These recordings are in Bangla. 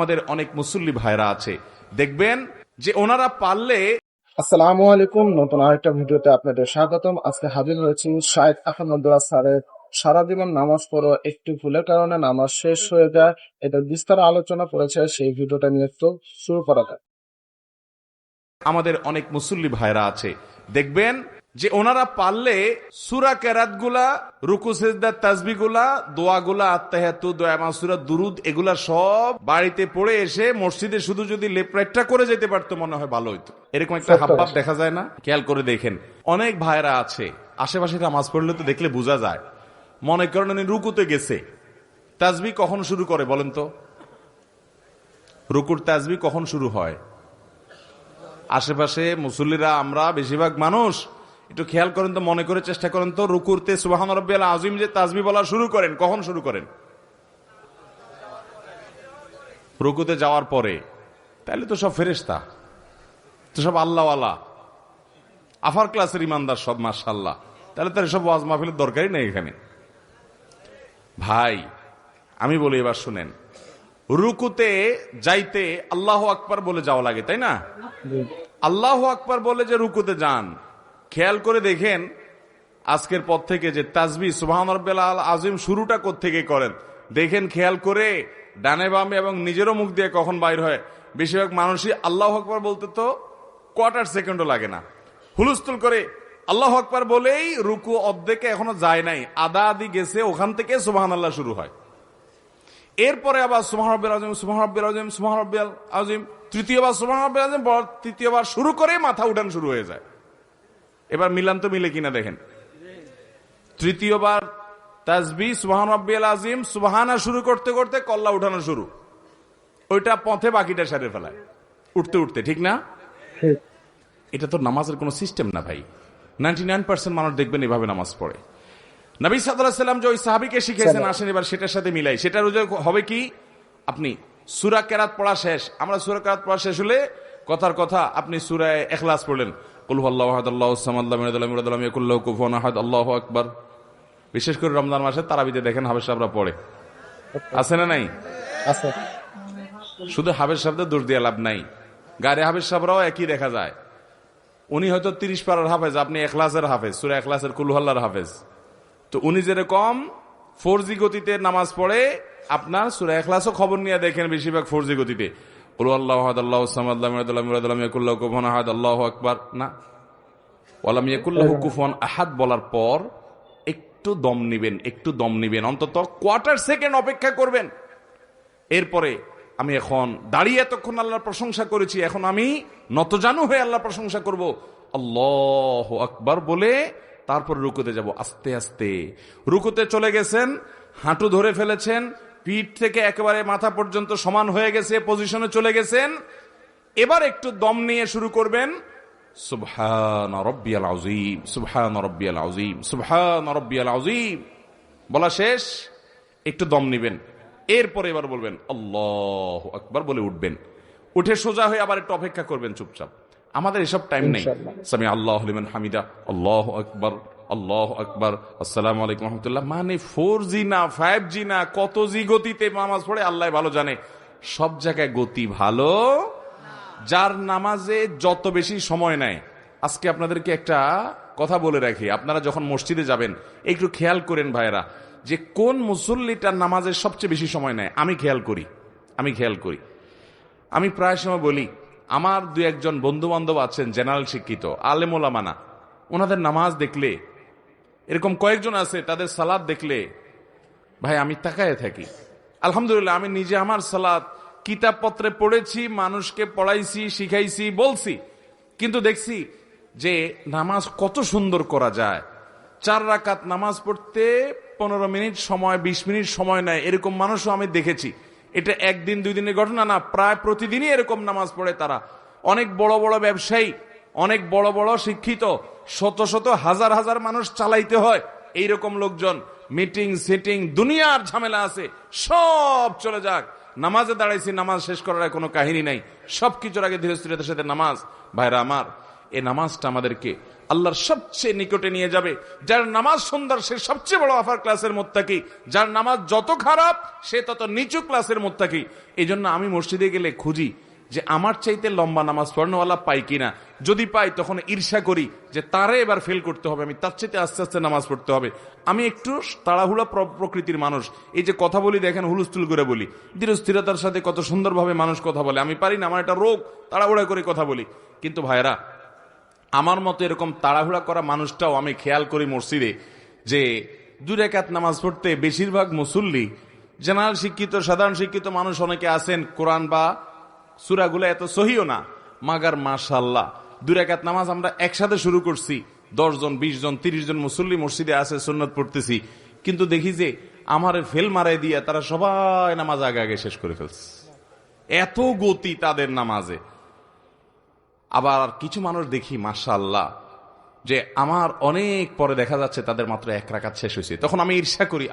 আমাদের অনেক মুসল্লি ভাইরা আছে, দেখবেন যে ওনারা পারলে। আসসালামু আলাইকুম, নতুন আরেকটা ভিডিওতে আপনাদের স্বাগতম। আজকে হাজির হয়েছি শাহেদ আহমদুল্লাহ স্যারের সারা জীবন নামাজ পড়ো একটি ভুলের কারণে নামাজ শেষ হয়ে যায়, এটা বিস্তার আলোচনা করেছে। সেই ভিডিওটা নিয়ে তো শুরু করা যায়। আমাদের অনেক মুসল্লি ভাইরা আছে, দেখবেন যে ওনারা পারলে সূরা কেরাত গুলা, রুকু সিজদা, তাসবিহ গুলা, দোয়া গুলা, আত্তাহিয়াতু, দোয়া মাসুরা, দুরুদ, এগুলা সব বাড়িতে পড়ে এসে মসজিদে শুধু যদি লেপরাইটটা করে যেতে পারতো মনে হয় ভালো হইতো। এরকম একটা হাবভাব দেখা যায় না? খেয়াল করে দেখেন, অনেক ভাইরা আছে আশেপাশে নামাজ পড়লে তো দেখলে বোঝা যায়, মনে করেন উনি রুকুতে গেছে, তাসবিহ কখন শুরু করে বলেন তো? রুকুর তাসবিহ কখন শুরু হয়? আশেপাশে মুসল্লিরা, আমরা বেশিরভাগ মানুষ একটু খেয়াল করেন তো, মনে করে চেষ্টা করেন তো, রুকুরতে সুবহান রাব্বিয়াল আযীম যে তাসবিহ বলা শুরু করেন, কখন শুরু করেন? রুকুতে যাওয়ার পরে। তাহলে তো সব ফেরেশতা, তো সব আল্লাহওয়ালা, আফার ক্লাসের ইমানদার সব, মাশাআল্লাহ। তাহলে তার সব ওয়াজ মাহফিলের দরকারই নেই এখানে। ভাই আমি বলি, এবার শুনেন, রুকুতে যাইতে আল্লাহু আকবার বলে যাওয়া লাগে, তাই না? আল্লাহু আকবার বলে যে রুকুতে যান, খেয়াল করে দেখেন আজকের পর থেকে যে তাসবিহ সুবহান রাব্বিয়াল আযীম শুরুটা কোত্থেকে করেন দেখেন, খেয়াল করে ডানে বামে এবং নিজেরও মুখ দিয়ে কখন বাইর হয়। বেশিরভাগ মানুষই আল্লাহু আকবার বলতে তো কোয়ার্টার সেকেন্ডও লাগে না, হুলস্থুল করে আল্লাহু আকবার বলেই রুকু অর্ধেকে এখনো যায় নাই, আদা আদি গেছে, ওখান থেকে সুবহানাল্লাহ শুরু হয়। এরপরে আবার সুবহান রাব্বিয়াল আযীম, সুবহান রাব্বিয়াল আযীম, সুবহান রাব্বিয়াল আযীম, তৃতীয়বার সুবহান রাব্বিয়াল আযীম, তৃতীয়বার শুরু করে মাথা উঠানো শুরু হয়ে যায়। এবার মিলান তো মিলে কিনা দেখেন, তৃতীয়বার তাসবিহ সুবহান রাব্বিয়াল আযীম, সুবহানা শুরু করতে করতে কল্লা উঠানো শুরু, ওইটা পথে বাকিটা সারে ফেলায় উঠতে উঠতে, ঠিক না? এটা তো নামাজের কোনো সিস্টেম না ভাই। 99% মানুষ দেখবেন এভাবে নামাজ পড়ে। নবী সাল্লাল্লাহু আলাইহি ওয়াসাল্লাম যে ওই সাহাবীকে শিখিয়েছেন, আসেন এবার সেটার সাথে মিলাই। সেটার হবে কি, আপনি সূরা কেরাত পড়া শেষ, আমরা সূরা কেরাত পড়া শেষ হলে কথার কথা আপনি সূরা ইখলাস পড়লেন, কুল হুয়াল্লাহু আহাদ আল্লাহুস সামাদ লাম ইয়ালিদ ওয়ালাম ইউলাদ ওয়ালাম ইয়াকুল লাহু কুফুয়ান আহাদ, আল্লাহু আকবার। বিশেষ করে রমজান মাসে তারাবিতে দেখেন হাফেজ সাহেবরা পড়ে, আছে না নাই? আছে। শুধু হাফেজ সাহেবদের দোষ দিয়ে লাভ নাই, গায়ে হাফেজ সাহেবরাও একই দেখা যায়। উনি হয়তো 30 পারার হাফেজ, আপনি ইখলাসের হাফেজ, সূরা ইখলাসের কুল হুয়াল্লাহর হাফেজ। তো উনি যেরকম 4G গতিতে নামাজ পড়ে, আপনার সূরা ইখলাসও খবর নিয়ে দেখেন বেশিরভাগ 4G গতিতে, কুল হুয়াল্লাহু আহাদ আল্লাহুস সামাদ লাম ইয়ালিদ ওয়ালাম ইউলাদ ওয়ালাম ইয়াকুল লাহু কুফুয়ান আহাদ, আল্লাহু আকবার না, ওয়ালাম ইয়াকুল লাহু কুফুয়ান আহাদ বলার পর একটু দম নিবেন, একটু দম নিবেন, অন্তত কোয়ার্টার সেকেন্ড অপেক্ষা করবেন। এরপরে আমি এখন দাঁড়িয়ে এতক্ষণ আল্লাহর প্রশংসা করেছি, এখন আমি নতজানু হয়ে আল্লাহর প্রশংসা করব, আল্লাহু আকবার বলে তারপর রুকুতে যাব। আস্তে আস্তে রুকুতে চলে গেছেন, হাঁটু ধরে ফেলেছেন, পিঠ থেকে একেবারে মাথা পর্যন্ত সমান হয়ে গেছে, পজিশনে চলে গেছেন। এবার একটু দম নিয়ে শুরু করবেন, সুবহান রাব্বিয়াল আযীম, সুবহান রাব্বিয়াল আযীম, সুবহান রাব্বিয়াল আযীম বলা শেষ, একটু দম নিবেন। এরপরে এবার বলবেন আল্লাহু আকবার বলে উঠবেন, উঠে সোজা হয়ে আবার একটু অপেক্ষা করবেন চুপচাপ। আমাদের এসব টাইম নেই। সামি আল্লাহু লিমান হামিদা, আল্লাহু আকবার, আল্লাহু আকবার, আসসালামু আলাইকুম রাহমাতুল্লাহ, মানে 4G না 5G না কত জি গতিতে নামাজ পড়ে আল্লাহ ভালো জানে। সব জায়গায় গতি ভালো, যার নামাজে যত বেশি সময় নেয়। আজকে আপনাদেরকে একটা কথা বলে রাখি, আপনারা যখন মসজিদে যাবেন একটু খেয়াল করেন ভাইরা, যে কোন মুসল্লিটার নামাজের সবচেয়ে বেশি সময় নেয়। আমি খেয়াল করি, আমি প্রায় সময় বলি, আমার 2-1 বন্ধু বান্ধব আছেন জেনারেল শিক্ষিত, আলেম ওলামা না, ওনাদের নামাজ দেখলে, এরকম কয়েকজন আছে তাদের সালাত দেখলে ভাই আমি তাকায় থাকি। আলহামদুলিল্লাহ আমি নিজে আমার সালাত কিতাবপত্রে পড়েছি, মানুষকে পড়াইছি, শিখাইছি, বলছি, কিন্তু দেখছি যে নামাজ কত সুন্দর করা যায়। 4 রাকাত নামাজ পড়তে 15 মিনিট সময়, 20 মিনিট সময় নেয়, এরকম মানুষও আমি দেখেছি। এটা 1 দিন 2 দিনের ঘটনা না, প্রায় প্রতিদিনই এরকম নামাজ পড়ে তারা। অনেক বড় বড় ব্যবসায়ী, অনেক বড় বড় শিক্ষিত, শত শত হাজার হাজার মানুষ চালাইতে হয়, এইরকম লোকজন, মিটিং সিটিং দুনিয়ার ঝামেলা আছে, সব চলে যাক, নামাজে দাঁড়াইছি, নামাজ শেষ করার কোনো কাহিনী নাই, সবকিছুর আগে ধীরস্থিরতার সাথে নামাজ। ভাইরা আমার, এই নামাজটা আমাদেরকে আল্লাহর সবচেয়ে নিকটে নিয়ে যাবে। যার নামাজ সুন্দর সে সবচেয়ে বড় আফার ক্লাসের মুত্তাকি, যার নামাজ যত খারাপ সে তত নিচু ক্লাসের মুত্তাকি। এই জন্য আমি মসজিদে গেলে খুঁজি যে আমার চাইতে লম্বা নামাজ পড়ানোওয়ালা পাই কিনা। যদি পাই তখন ঈর্ষা করি যে তারে এবার ফেল করতে হবে, আমি তার চাইতে আস্তে আস্তে নামাজ পড়তে হবে। আমি একটু তাড়াহুড়া প্রকৃতির মানুষ। এই যে কথা বলি দেখেন হুলস্থুল করে বলি, ধীরস্থিরতার সাথে কত সুন্দরভাবে মানুষ কথা বলে, আমি পারি না, আমার একটা রোগ, তাড়াহুড়া করে কথা বলি। কিন্তু ভাইরা, আমার মতো এরকম তাড়াহুড়া করা মানুষটাও আমি খেয়াল করি মসজিদে যে 2 রাকাত নামাজ পড়তে বেশিরভাগ মুসল্লি জেনারেল শিক্ষিত, সাধারণ শিক্ষিত মানুষ অনেকে আছেন, কোরআন বা সূরাগুলো এত সহিও না, মাগার মাশাআল্লাহ 2 রাকাত নামাজ আমরা একসাথে শুরু করছি, 10 জন 20 জন 30 জন মুসল্লি মসজিদে আছে, সুন্নত পড়তেছি, কিন্তু দেখি যে আমার ফেল মারাই দিয়ে তারা সবাই নামাজ আগে আগে শেষ করে ফেলছে। এত গতি তাদের নামাজে। আবার কিছু মানুষ দেখি মাশাআল্লাহ যে আমার অনেক পরে দেখা যাচ্ছে তাদের মাত্র 1 রাকাত শেষ হয়েছে, তখন আমি ঈর্ষা করি,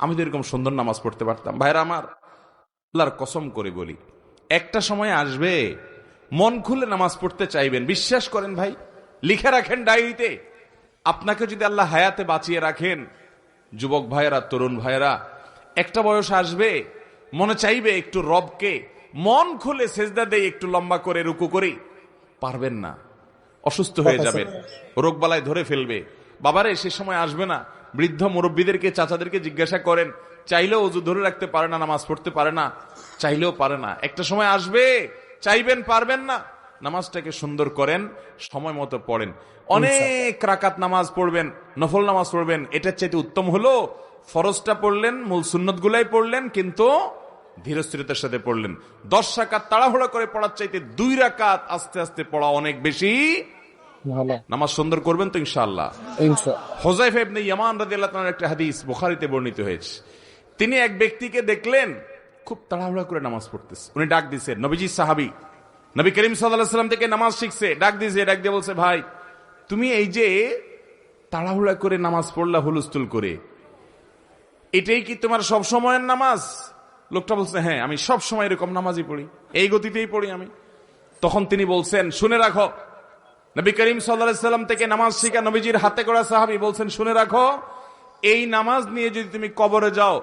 আমি তো এরকম সুন্দর নামাজ পড়তে পারতাম। ভাইরা আমার, আল্লাহর কসম করে বলি, একটা সময় আসবে মন খুলে নামাজ পড়তে চাইবেন, বিশ্বাস করেন ভাই, লিখে রাখেন ডায়েরিতে। আপনাকে যদি আল্লাহ হায়াতে বাঁচিয়ে রাখেন, যুবক ভাইয়েরা, তরুণ ভাইয়েরা, একটা বয়স আসবে মনে চাইবে একটু রবকে মন খুলে সেজদা দেই, একটু লম্বা করে রুকু করি, পারবেন না, অসুস্থ হয়ে যাবেন, রোগবালায় ধরে ফেলবে। বাবারে, সে সময় আসবে না? বৃদ্ধ মুরব্বীদেরকে, চাচাদেরকে জিজ্ঞাসা করেন, চাইলেও ওযু ধরে রাখতে পারে না, নামাজ পড়তে পারে না, চাইলেও পারে না। একটা সময় আসবে চাইবেন, পারবেন না। নামাজটাকে সুন্দর করেন, সময় মতো পড়েন, অনেক রাকাত নামাজ পড়বেন, নফল নামাজ পড়বেন। এটার চাইতে উত্তম হলো ফরজটা পড়লেন, মূল সুন্নত গুলাই পড়লেন, কিন্তু ধীরস্থিরতার সাথে পড়লেন। 10 রাকাত তাড়াহুড়া করে পড়ার চাইতে 2 রাকাত আস্তে আস্তে পড়া অনেক বেশি ভালো। নামাজ সুন্দর করবেন তো ইনশাআল্লাহ। হুযায়ফা ইবনে ইয়ামান রাদিয়াল্লাহু তাআলার একটা হাদিস বুখারীতে বর্ণিত হয়েছে। তিনি এক ব্যক্তিকে দেখলেন খুব তাড়াহুড়া করে নামাজ পড়তেছে। উনি ডাক দিয়েছেন, নবীজি সাহাবী, নবী করিম সাল্লাল্লাহু আলাইহি ওয়াসাল্লাম থেকে নামাজ শিখছে, ডাক দিয়েছে, ডাক দিয়ে বলছে, ভাই তুমি এই যে তাড়াহুড়া করে নামাজ পড়লা হুলস্থুল করে, এটাই কি তোমার সব সময়ের নামাজ? লোকটা বলছে, হ্যাঁ, আমি সব সময় এরকম নামাজই পড়ি, এই গতিতেই পড়ি আমি। তখন তিনি বলছেন, শুনে রাখো, নবী করিম সাল্লাল্লাহু আলাইহি ওয়াসাল্লাম থেকে নামাজ শিখা নবীজির হাতে করা সাহাবী বলছেন, শুনে রাখো, এই নামাজ নিয়ে যদি তুমি কবরে যাও,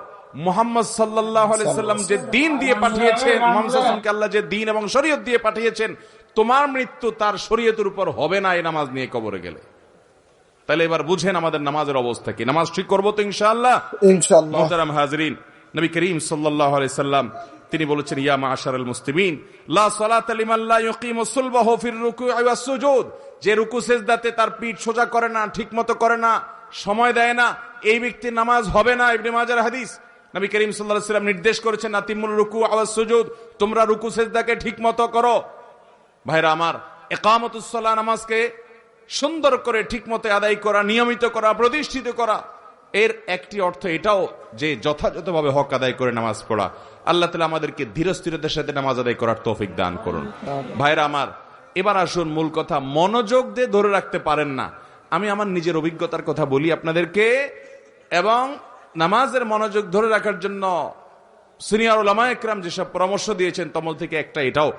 মুহাম্মদ সাল্লাল্লাহু আলাইহি ওয়াসাল্লাম যে দ্বীন দিয়ে পাঠিয়েছেন, মুহাম্মদ সাল্লাল্লাহু আলাইহি ওয়াসাল্লামকে আল্লাহ যে দ্বীন এবং শরীয়ত দিয়ে পাঠিয়েছেন, তোমার মৃত্যু তার শরীয়তের উপর হবে না এই নামাজ নিয়ে কবরে গেলে। তাহলে এবার বুঝেন আমাদের নামাজের অবস্থা কি। নামাজ ঠিক করবো তো ইনশাআল্লাহ? ইনশাআল্লাহ। মুহতারাম হাজিরিন, নবী করিম সাল্লাল্লাহু আলাইহি সাল্লাম তিনি বলেছেন, ইয়া মাআশারাল মুসলিমিন লা সালাতা লিমান লা ইউকিমু সুলবাহু ফির রুকু'i ওয়াস সুজুদ। যে রুকু সিজদাতে তার পিঠ সোজা করে না, ঠিকমতো করে না, সময় দেয় না, এই ব্যক্তির নামাজ হবে না। ইবনে মাজার হাদিস। নবী করিম সাল্লাল্লাহু আলাইহি সাল্লাম নির্দেশ করেছেন, আতিমুর রুকু ওয়াস সুজুদ, তোমরা রুকু সিজদাকে ঠিকমতো করো। ভাইরা আমার, ইকামাতুস সালাহ, নামাজকে সুন্দর করে ঠিকমতো আদায় করা, নিয়মিত করা, প্রতিষ্ঠিত করা, এর একটি অর্থ এটাও যে যথাযথভাবে হক আদায় করে নামাজ পড়া। আল্লাহ তাআলা আমাদেরকে ধীরস্থিরতার সাথে নামাজ আদায় করার তৌফিক দান করুন। ভাইরা আমার, এবার আসুন মূল কথা। মনোযোগ দিয়ে ধরে রাখতে পারেন না, আমি আমার নিজের অভিজ্ঞতার কথা বলি আপনাদেরকে, এবং নামাজের মনোযোগ ধরে রাখার জন্য সিনিয়র উলামা ইকরাম যেসব পরামর্শ দিয়েছেন তমল থেকে একটা এটাও,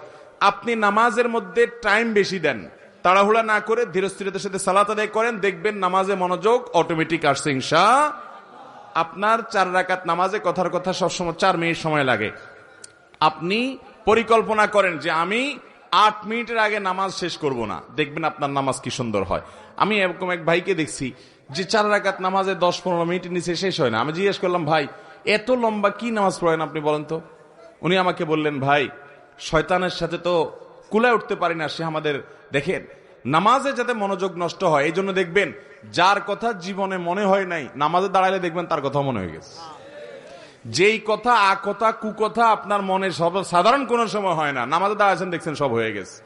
আপনি নামাজের মধ্যে টাইম বেশি দেন, তাড়াহুড়া না করে ধীরস্থিরতার সাথে সালাত আদায় করেন, দেখবেন নামাজে মনোযোগ অটোমেটিক আসছে ইনশাআল্লাহ। আপনার 4 রাকাত নামাজে কথার কথা সবসময় 4 মিনিট সময় লাগে। আপনি পরিকল্পনা করেন যে আমি 8 মিনিটের আগে নামাজ শেষ করব না, দেখবেন আপনার নামাজ কি সুন্দর হয়। আমি এরকম এক ভাইকে দেখছি যে 4 রাকাত নামাজে 10-15 মিনিটের নিচে শেষ হয় না। আমি জিজ্ঞেস করলাম, ভাই এত লম্বা কি নামাজ পড়েন আপনি, বলেন তো? উনি আমাকে বললেন, ভাই শয়তানের সাথে তো কুলায় উঠতে পারি না, সে আমাদের দেখেন নামাজে যাতে মনোযোগ নষ্ট হয়, এই জন্য দেখবেন যার কথা জীবনে মনে হয় নাই, নামাজে দাঁড়ালে দেখবেন তার কথা মনে হয়ে গেছে। যেই কথা আকথা কুকথা আপনার মনে সব সাধারণ কোন সময় হয় না, নামাজে দাঁড়াচ্ছেন দেখছেন সব হয়ে গেছে।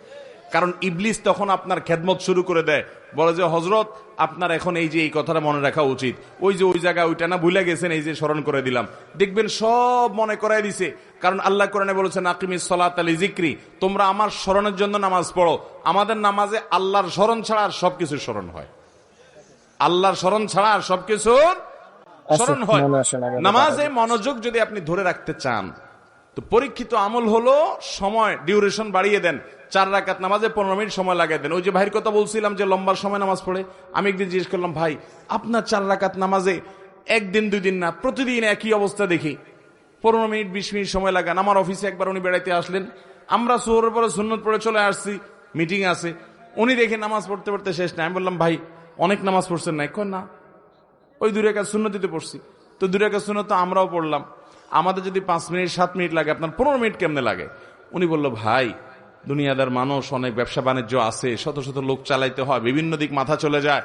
কারণ ইবলিস তখন আপনার খেদমত শুরু করে দেয়, বলে যে হযরত আপনার এখন এই যে এই কথাটা মনে রাখা উচিত, ওই যে ওই জায়গায় ওইটা না ভুলে গেছেন, এই যে স্মরণ করে দিলাম, দেখবেন সব মনে করাই দিছে। কারণ আল্লাহ কোরআনে বলেছেন, আকিমিস সালাতা লিযিকরি, তোমরা আমার স্মরণের জন্য নামাজ পড়ো। আমাদের নামাজে আল্লাহর স্মরণ ছাড়া আর সবকিছু স্মরণ হয়, আল্লাহর স্মরণ ছাড়া আর সবকিছু স্মরণ হয়। নামাজে মনোযোগ যদি আপনি ধরে রাখতে চান, তো পরীক্ষিত আমল হলো সময় ডিউরেশন বাড়িয়ে দেন। 4 রাকাত নামাজে 15 মিনিট সময় লাগিয়ে দেন। ওই যে ভাইয়ের কথা বলছিলাম যে লম্বা সময় নামাজ পড়ে, আমি একদিন জিজ্ঞেস করলাম, ভাই আপনার 4 রাকাত নামাজে একদিন 2 দিন না প্রতিদিন একই অবস্থা দেখি, 15 মিনিট 20 মিনিট সময় লাগান। আমার অফিসে একবার উনি বেড়াইতে আসলেন, আমরা জোহরের পরে সুন্নত পড়ে চলে আসছি, মিটিং আছে, উনি দেখে নামাজ পড়তে পড়তে শেষ না। আমি বললাম, ভাই অনেক নামাজ পড়ছেন না? না, ওই 2 রাকাত সুন্নতিতে পড়ছি। তো 2 রাকাত সুন্নত তো আমরাও পড়লাম, আমাদের যদি 5 মিনিট 7 মিনিট লাগে, আপনার 15 মিনিট কেমনে লাগে? উনি বলল, ভাই দুনিয়াদার মানুষ, অনেক ব্যবসা বাণিজ্য আছে, শত শত লোক চালাইতে হয়, বিভিন্ন দিক মাথা চলে যায়,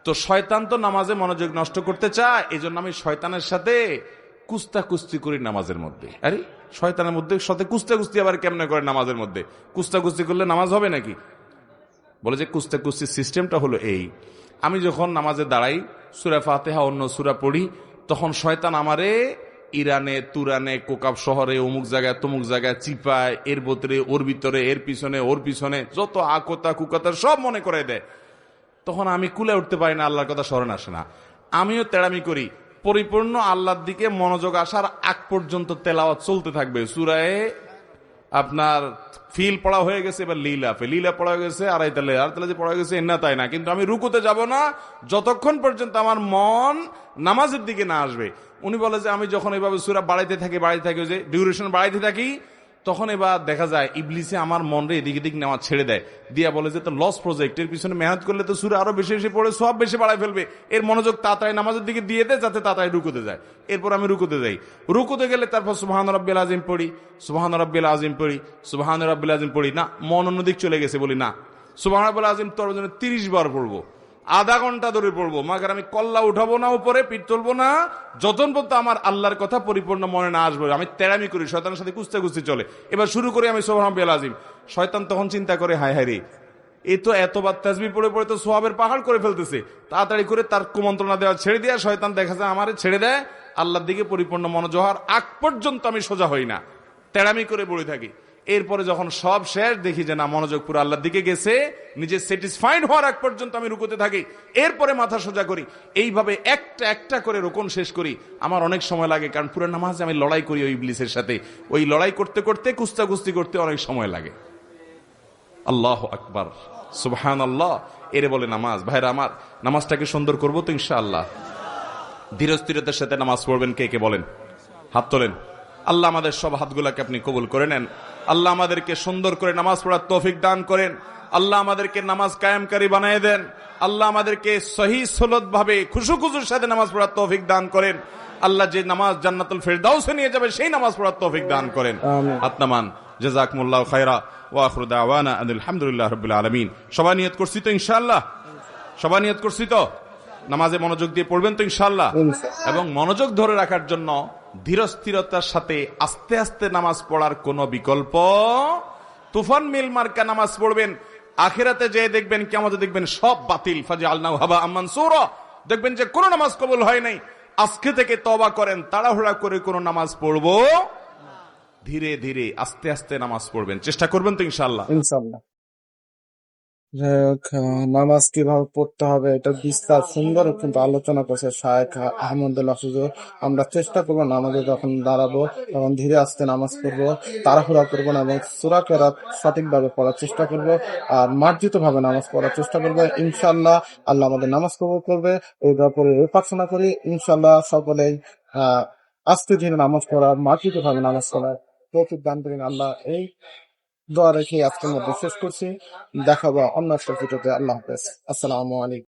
তো শয়তান তো নামাজে মনোযোগ নষ্ট করতে চায়, এই জন্য আমি শয়তানের সাথে কুস্তি করি নামাজের মধ্যে। আরে শয়তানের মধ্যে সাথে কুস্তি আবার কেমনে করে নামাজের মধ্যে? কুস্তি করলে নামাজ হবে নাকি? বলে যে কুস্তির সিস্টেমটা হলো এই, আমি যখন নামাজে দাঁড়াই, সূরা ফাতিহা অন্য সূরা পড়ি, তখন শয়তান আমারে ইরানে, তুরানে, কোকাব শহরে, অমুক জায়গায় তমুক জায়গায় চিপায়, এর ভিতরে ওর ভিতরে, এর পিছনে ওর পিছনে, যত আকতা কুকতা সব মনে করে দেয়। তখন আমি কুলে উঠতে পারি না, আল্লাহর কথা স্মরণ আসে না। আমিও তেড়ামি করি, পরিপূর্ণ আল্লাহর দিকে মনোযোগ আসার আগ পর্যন্ত তেলাওয়াত চলতে থাকবে। সূরায়ে আপনার ফিল পড়া হয়ে গেছে, এবার লীলা পড়া হয়ে গেছে, আর তালে যে পড়া গেছে এনা তাই না, কিন্তু আমি রুকুতে যাব না যতক্ষণ পর্যন্ত আমার মন নামাজের দিকে না আসবে। উনি বলে যে আমি যখন এইভাবে সূরা বাড়াইতে থাকি যে ডিউরেশন বাড়াইতে থাকি, তখন এবার দেখা যায় ইবলিসে আমার মনরে এদিক এদিক নেওয়া ছেড়ে দেয়, দিয়া বলে যে তো লস প্রজেক্ট, এর পিছনে মেহনত করলে তো সূরা আরো বেশি বেশি পড়ে সব বেশি বাড়াই ফেলবে, এর মনোযোগ তাড়াতাড়ি নামাজের দিকে দিয়ে দেয় যাতে তাড়াতাড়ি রুকুতে যায়। এরপর আমি রুকুতে যাই, রুকুতে গেলে তারপর সুবহান রাব্বিল আযীম পড়ি, সুবহান রাব্বিল আযীম পড়ি, সুবহান রাব্বিল আযীম পড়ি, না মন অন্যদিক চলে গেছে, বলি না সুবহান রাব্বিল আযীম তোর জন্য 30 বার পড়বো, আধা ঘন্টা ধরে পড়বো, মাগার আমি কল্লা উঠাবো না, উপরে পিঠ তুলবো না, যতক্ষণ পর্যন্ত আমার আল্লাহর কথা পরিপূর্ণ মনে না আসবে। আমি তেড়ামি করি, শয়তানের সাথে কুস্তি চলে। এবার শুরু করি আমি সুবহান রাব্বিল আযীম, শয়তান তখন চিন্তা করে, হায় হায় রে, এ তো এতবার তাসবিহ পড়ে পড়ে তো সোয়াবের পাহাড় করে ফেলতেছে, তাড়াতাড়ি করে তার কুমন্ত্রণা দেওয়া ছেড়ে দেয়া, শয়তান দেখা যায় আমারে ছেড়ে দেয়, আল্লাহর দিকে পরিপূর্ণ মনোযোগ হওয়ার আগ পর্যন্ত আমি সোজা হই না, তেড়ামি করে পড়ে থাকি। এরপরে যখন সব শেষ, দেখি যে না মনোযোগ পুরো আল্লাহর দিকে গেছে, নিজে স্যাটিসফাইড হওয়ার আগ পর্যন্ত আমি রুকুতে থাকি, এরপরে মাথা সোজা করি। এইভাবে একটা একটা করে রুকুন শেষ করি। আমার অনেক সময় লাগে, কারণ পুরো নামাজে আমি লড়াই করি ওই ইবলিসের সাথে, ওই লড়াই করতে করতে কুস্তি করতে অনেক সময় লাগে। আল্লাহু আকবার, সুবহানাল্লাহ, এরে বলে নামাজ। ভাইরা আমার, নামাজটাকে সুন্দর করবো তো ইনশাআল্লাহ। ধীরস্থিরতার সাথে নামাজ পড়বেন কে কে বলেন? হাত তোলেন। আল্লাহ আমাদের সব হাতগুলাকে আপনি কবুল করে নেন। আল্লাহ আমাদেরকে সুন্দর করে নামাজ পড়ার তৌফিক দান করেন। আল্লাহ আমাদেরকে নামাজ কায়েমকারী বানিয়ে দেন। আল্লাহ আমাদেরকে সহি সলত ভাবে খুশুর সাথে নামাজ পড়ার তৌফিক দান করেন। আল্লাহ যে নামাজ জান্নাতুল ফেরদাউসে নিয়ে যাবে সেই নামাজ পড়ার তৌফিক দান করেন। আত্মামান জাযাকুমুল্লাহু খায়রা ওয়া আখিরু দাওয়ানা আলহামদুলিল্লাহি রাব্বিল আলামিন। সবাই নিয়ত করছি তো ইনশাআল্লাহ? সবাই নিয়ত করছি তো? নামাজে মনোযোগ দিয়ে পড়বেন তো ইনশাআল্লাহ? এবং মনোযোগ ধরে রাখার জন্য ধীরস্থিরতার সাথে আস্তে আস্তে নামাজ পড়ার কোন বিকল্প, তুফান মিল মার্কা নামাজ পড়বেন। আখিরাতে যে দেখবেন, কিয়ামতে দেখবেন সব বাতিল, ফাজআলনাহু হাবাআম মানসুরা, দেখবেন যে কোন নামাজ কবুল হয় নাই। আজকে থেকে তওবা করেন, তাড়াহুড়া করে কোন নামাজ পড়বো, ধীরে ধীরে আস্তে আস্তে নামাজ পড়বেন, চেষ্টা করবেন তো ইনশাআল্লাহ? ইনশাল্লাহ। নামাজ কিভাবে পড়তে হবে এটা বিস্তার সুন্দর কিন্তু আলোচনা করছে শায়েখ আহমদুল্লাহ হুজুর। আমরা চেষ্টা করবো নামাজে যখন দাঁড়াবো তখন ধীরে আস্তে নামাজ পড়বো, তাড়াহুড়া করবো না, এবং সূরা কেরাত সঠিকভাবে পড়ার চেষ্টা করবো, আর মার্জিত ভাবে নামাজ পড়ার চেষ্টা করবো। ইনশাল্লাহ আল্লাহ আমাদের নামাজ কবুল করবে, এই ব্যাপারে প্রার্থনা করি। ইনশাল্লাহ সকলেই আস্তে ধীরে নামাজ পড়ার, মার্জিত ভাবে নামাজ পড়ার তৌফিক দান করেন আল্লাহ। এই দোয়া রেখে আজকের মধ্যে শেষ করছি। দেখাবো অন্য একটা ভিডিওতে। আল্লাহ হাফেজ। আসসালামু আলাইকুম।